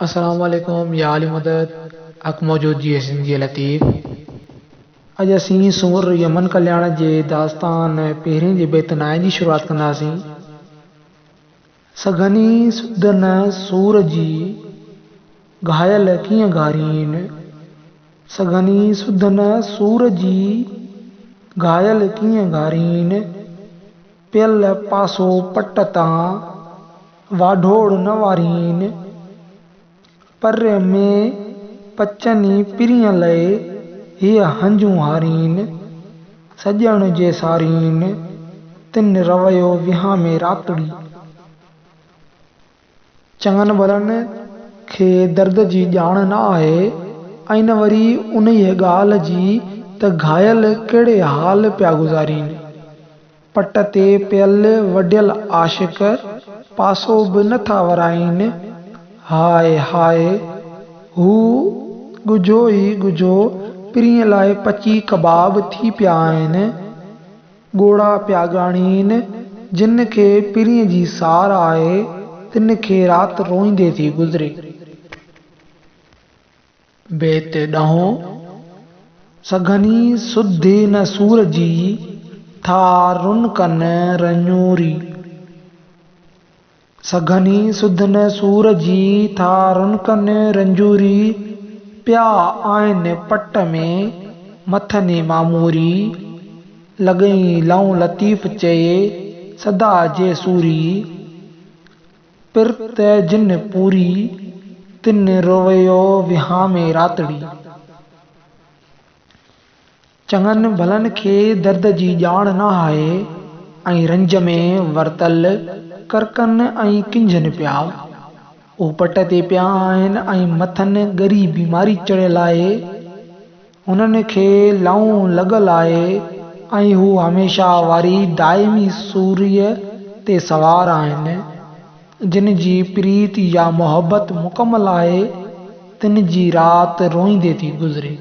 अस्सलाम वालेकुम या आली मदद अक मौजूद जी सिंधी लतीफ़। अॼु असीं सूर यमन कल्याण जे दास्तान पहिरें जे बेतनाए जी शुरूआत कंदासीं। सघनी सुदन सूर जी घायल कीअं घारीन। सघनी सुदन सूर जी घायल कीअं घारीन। पियल पासो पट तां वाढोड़ न वारीन। पर में पचनी पिरिय लए हीअ हंजूं हारीन। सॼण जे सारीन तिन रवयो विहां में रातड़ी। चङनि भलनि खे दर्द जी ॼाण न आहे ऐं न वरी उन ॻाल्हि जी त घायल कहिड़े हाल पिया गुज़ारीन। पट ते पियल वढियल आशिक पासो बि नथा वराइन। हाय हाय हू ॻुझो ई ॻुझो पिरीअ लाइ पची कबाब थी पिया आहिनि। ॻोड़ा पिया ॻाणीन। जिन खे पिरीअ जी सार आहे तिन खे राति रोईंदे थी गुज़रे। बेत ॾहों सघनी सुधी न सूर जी था रुनकन रंजूरी। सघनी सुधन सूर जी था रुनकन रंजूरी। पिया आहिनि पट में मथने मामूरी। लॻई लऊं लतीफ़ चए सदा जे सूरी। पिरत जिन पूरी तिन रोवयो विहां में रातड़ी। चङनि भलनि खे दर्द जी ॼाण न आहे ऐं रंज में वरतल करकन ऐं किंझनि पिया। हू पट ते पिया आहिनि ऐं मथनि ॻरी बीमारी चढ़ियल आहे। हुननि खे लऊं लॻल आहे ऐं हू हमेशह वारी दाइमी सूरीअ ते सवार आहिनि। जिन जी प्रीत या मोहबत मुकमल आहे तिन जी राति रोईंदे थी गुज़रे।